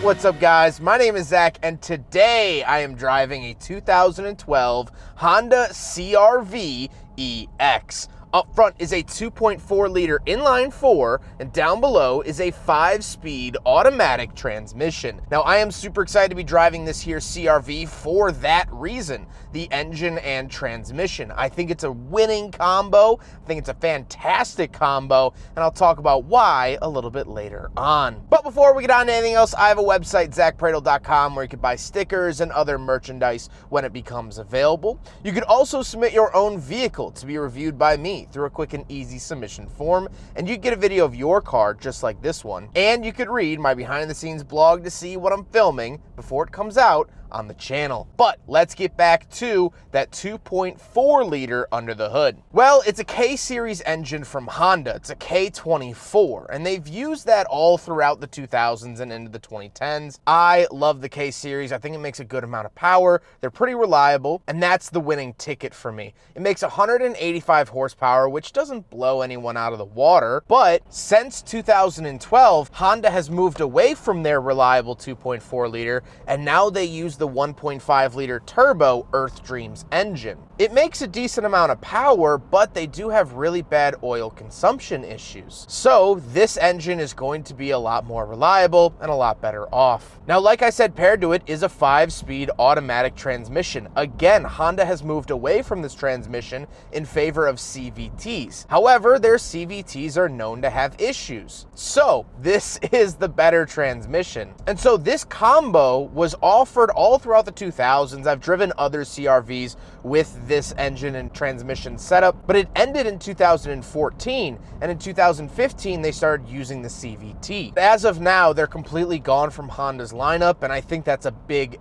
What's up, guys? My name is Zach, and today I am driving a 2012 Honda CR-V EX. Up front is a 2.4-liter inline-4, and down below is a 5-speed automatic transmission. Now, I am super excited to be driving this here CR-V for that reason, the engine and transmission. I think it's a winning combo. I think it's a fantastic combo, and I'll talk about why a little bit later on. But before we get on to anything else, I have a website, zackpradel.com, where you can buy stickers and other merchandise when it becomes available. You can also submit your own vehicle to be reviewed by me through a quick and easy submission form, and you get a video of your car just like this one. And you could read my behind the scenes blog to see what I'm filming before it comes out on the channel. But let's get back to that 2.4-liter under the hood. Well, it's a K-Series engine from Honda. It's a K24, and they've used that all throughout the 2000s and into the 2010s. I love the K-Series. I think it makes a good amount of power. They're pretty reliable, and that's the winning ticket for me. It makes 185 horsepower, which doesn't blow anyone out of the water, but since 2012, Honda has moved away from their reliable 2.4-liter, and now they use the 1.5-liter turbo Earth Dreams engine. It makes a decent amount of power, but they do have really bad oil consumption issues. So this engine is going to be a lot more reliable and a lot better off. Now, like I said, paired to it is a 5-speed automatic transmission. Again, Honda has moved away from this transmission in favor of CVTs. However, their CVTs are known to have issues. So this is the better transmission. And so this combo was offered all throughout the 2000s. I've driven other CR-Vs with this engine and transmission setup, but it ended in 2014, and in 2015 they started using the CVT. As of now, they're completely gone from Honda's lineup, and I think that's a big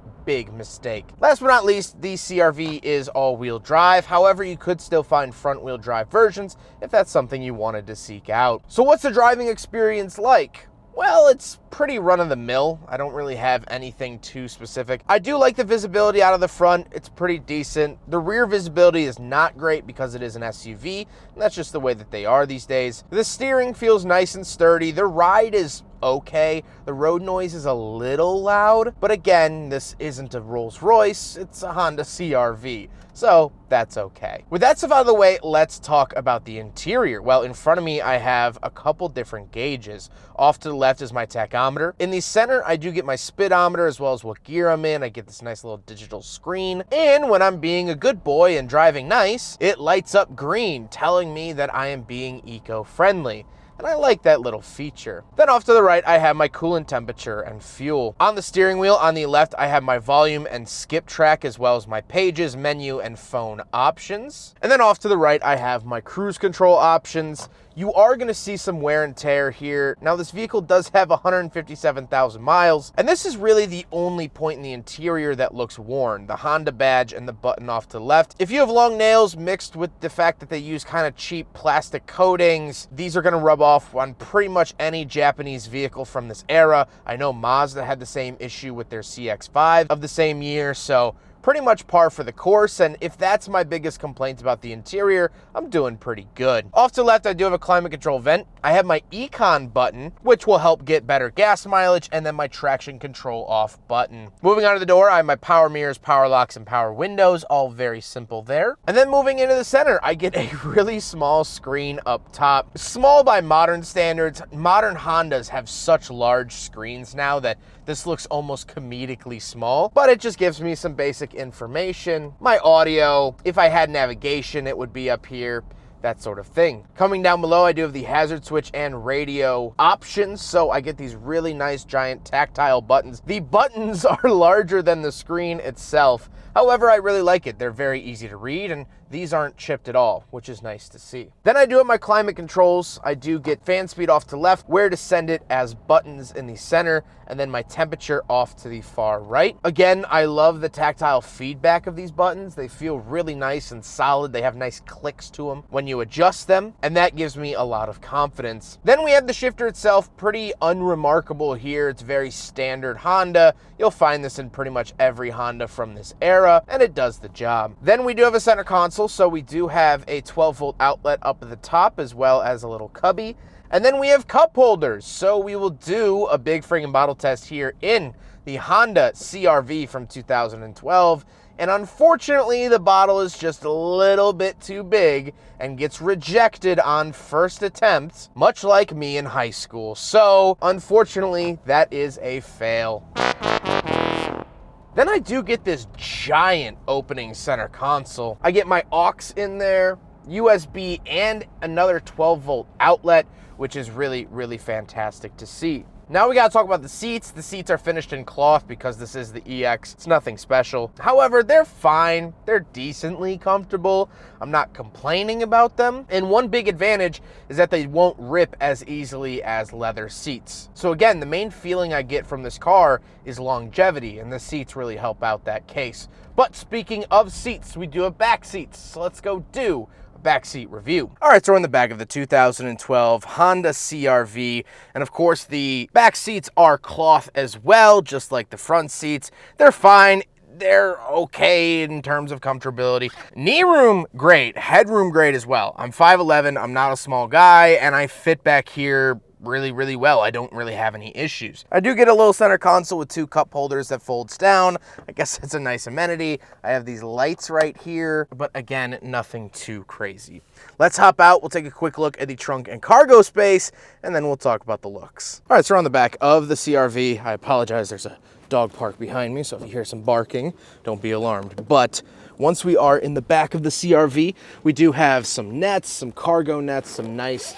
mistake. Last but not least, the CR-V is all-wheel drive. However, you could still find front-wheel drive versions if that's something you wanted to seek out. So what's the driving experience like? Well, it's pretty run-of-the-mill. I don't really have anything too specific. I do like the visibility out of the front. It's pretty decent. The rear visibility is not great because it is an SUV, and that's just the way that they are these days. The steering feels nice and sturdy. The ride is okay. The road noise is a little loud, but again, this isn't a Rolls-Royce, it's a Honda CR-V, so that's okay. With that stuff out of the way, let's talk about the interior. Well, in front of me, I have a couple different gauges. Off to the left is my tachometer. In the center, I do get my speedometer as well as what gear I'm in. I get this nice little digital screen. And when I'm being a good boy and driving nice, it lights up green, telling me that I am being eco-friendly. And I like that little feature. Then off to the right, I have my coolant temperature and fuel. On the steering wheel, on the left, I have my volume and skip track, as well as my pages, menu, and phone options. And then off to the right, I have my cruise control options. You are going to see some wear and tear here. Now, this vehicle does have 157,000 miles, and this is really the only point in the interior that looks worn, the Honda badge and the button off to the left. If you have long nails mixed with the fact that they use kind of cheap plastic coatings, these are going to rub off on pretty much any Japanese vehicle from this era. I know Mazda had the same issue with their CX-5 of the same year, so pretty much par for the course, and if that's my biggest complaint about the interior, I'm doing pretty good. Off to the left, I do have a climate control vent. I have my Econ button, which will help get better gas mileage, and then my traction control off button. Moving on to the door, I have my power mirrors, power locks, and power windows, all very simple there. And then moving into the center, I get a really small screen up top. Small by modern standards. Modern Hondas have such large screens now that this looks almost comedically small, but it just gives me some basic information. My audio, if I had navigation, it would be up here, that sort of thing. Coming down below, I do have the hazard switch and radio options, so I get these really nice giant tactile buttons. The buttons are larger than the screen itself. However, I really like it. They're very easy to read, and these aren't chipped at all, which is nice to see. Then I do have my climate controls. I do get fan speed off to left, where to send it as buttons in the center, and then my temperature off to the far right. Again, I love the tactile feedback of these buttons. They feel really nice and solid. They have nice clicks to them when you adjust them, and that gives me a lot of confidence. Then we have the shifter itself, pretty unremarkable here. It's very standard Honda. You'll find this in pretty much every Honda from this era, and it does the job. Then we do have a center console, so we do have a 12-volt outlet up at the top, as well as a little cubby. And then we have cup holders. So we will do a big friggin' bottle test here in the Honda CR-V from 2012. And unfortunately, the bottle is just a little bit too big and gets rejected on first attempt, much like me in high school. So unfortunately, that is a fail. Then I do get this giant opening center console. I get my aux in there, USB, and another 12-volt outlet, which is really, really fantastic to see. Now we gotta talk about the seats. The seats are finished in cloth because this is the EX. It's nothing special. However, they're fine. They're decently comfortable. I'm not complaining about them. And one big advantage is that they won't rip as easily as leather seats. So again, the main feeling I get from this car is longevity, and the seats really help out that case. But speaking of seats, we do have back seats. So let's go do backseat review. All right, so we're in the back of the 2012 Honda CR-V, and of course the back seats are cloth as well, just like the front seats. They're fine. They're okay in terms of comfortability. Knee room, great. Headroom, great as well. I'm 5'11", I'm not a small guy, and I fit back here really, really well. I don't really have any issues. I do get a little center console with 2 cup holders that folds down. I guess it's a nice amenity. I have these lights right here, but again, nothing too crazy. Let's hop out. We'll take a quick look at the trunk and cargo space, and then we'll talk about the looks. All right, so we're on the back of the CR-V. I apologize, there's a dog park behind me, so if you hear some barking, don't be alarmed. But once we are in the back of the CR-V, we do have some nets, some cargo nets, some nice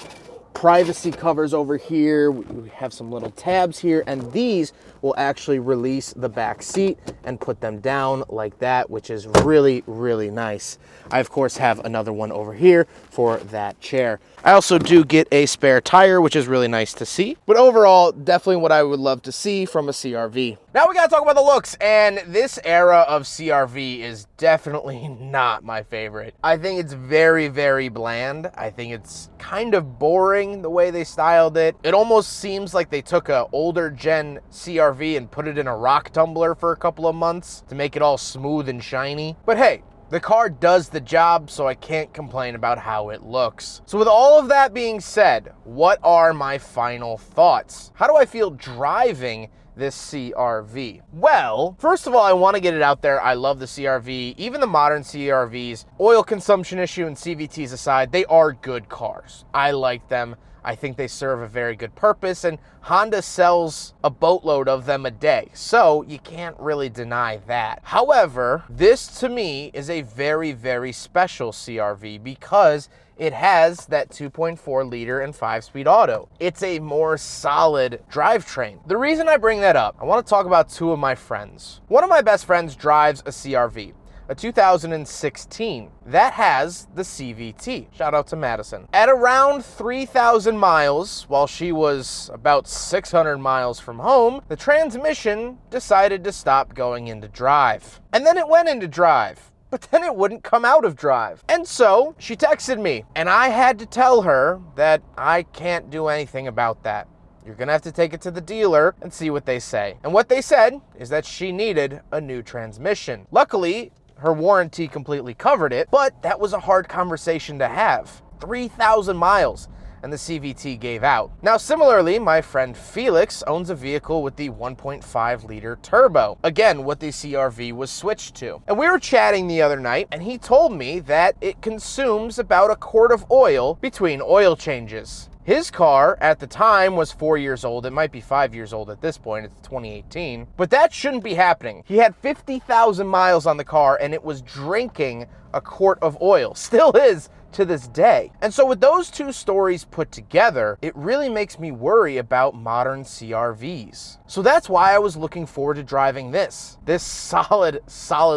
privacy covers over here. We have some little tabs here, and these will actually release the back seat and put them down like that, which is really, really nice. I, of course, have another one over here for that chair. I also do get a spare tire, which is really nice to see. But overall, definitely what I would love to see from a CR-V. Now we gotta talk about the looks, and this era of CR-V is definitely not my favorite. I think it's very, very bland. I think it's kind of boring the way they styled it. It almost seems like they took a older gen CR-V and put it in a rock tumbler for a couple of months to make it all smooth and shiny. But hey, the car does the job, so I can't complain about how it looks. So with all of that being said, what are my final thoughts? How do I feel driving this CR-V? Well, first of all, I want to get it out there. I love the CR-V. Even the modern CR-Vs, oil consumption issue and CVTs aside, they are good cars. I like them. I think they serve a very good purpose, and Honda sells a boatload of them a day, so you can't really deny that. However, this to me is a very, very special CR-V because it has that 2.4 liter and 5-speed auto. It's a more solid drivetrain. The reason I bring that up, I want to talk about 2 of my friends. One of my best friends drives a CR-V, a 2016 that has the CVT. Shout out to Madison. At around 3,000 miles, while she was about 600 miles from home, the transmission decided to stop going into drive. And then it went into drive, but then it wouldn't come out of drive. And so she texted me, and I had to tell her that I can't do anything about that. You're gonna have to take it to the dealer and see what they say. And what they said is that she needed a new transmission. Luckily, her warranty completely covered it, but that was a hard conversation to have. 3,000 miles, and the CVT gave out. Now, similarly, my friend Felix owns a vehicle with the 1.5 liter turbo. Again, what the CR-V was switched to. And we were chatting the other night, and he told me that it consumes about a quart of oil between oil changes. His car at the time was 4 years old. It might be 5 years old at this point. It's 2018. But that shouldn't be happening. He had 50,000 miles on the car and it was drinking a quart of oil. Still is to this day. And so with those 2 stories put together, it really makes me worry about modern CR-Vs. So that's why I was looking forward to driving this solid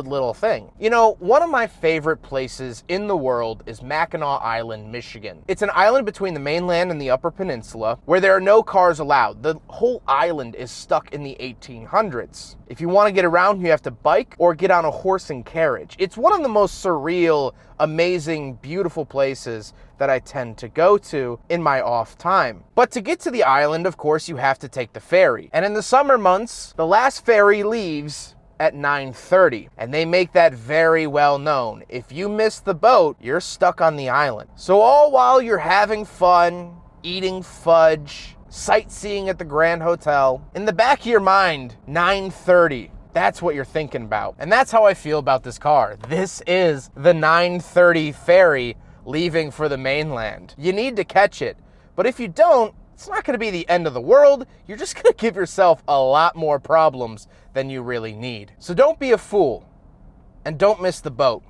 little thing. You know, one of my favorite places in the world is Mackinac Island, Michigan. It's an island between the mainland and the Upper Peninsula where there are no cars allowed. The whole island is stuck in the 1800s. If you want to get around, you have to bike or get on a horse and carriage. It's one of the most surreal, amazing, beautiful places that I tend to go to in my off time. But to get to the island, of course, you have to take the ferry. And in the summer months, the last ferry leaves at 9:30, and they make that very well known. If you miss the boat, you're stuck on the island. So all while you're having fun, eating fudge, sightseeing at the Grand Hotel. In the back of your mind, 9:30. That's what you're thinking about. And that's how I feel about this car. This is the 9:30 ferry leaving for the mainland. You need to catch it. But if you don't, it's not gonna be the end of the world. You're just gonna give yourself a lot more problems than you really need. So don't be a fool and don't miss the boat.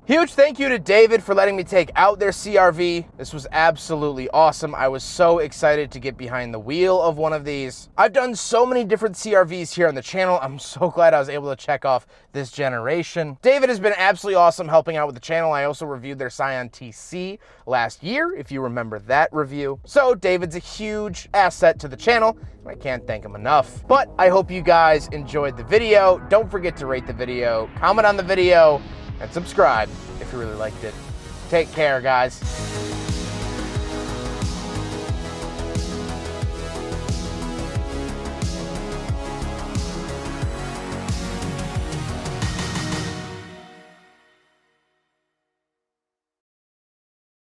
Huge thank you to David for letting me take out their CR-V. This was absolutely awesome. I was so excited to get behind the wheel of one of these. I've done so many different CR-Vs here on the channel. I'm so glad I was able to check off this generation. David has been absolutely awesome helping out with the channel. I also reviewed their Scion TC last year, if you remember that review. So David's a huge asset to the channel. I can't thank him enough. But I hope you guys enjoyed the video. Don't forget to rate the video, comment on the video, and subscribe if you really liked it. Take care, guys.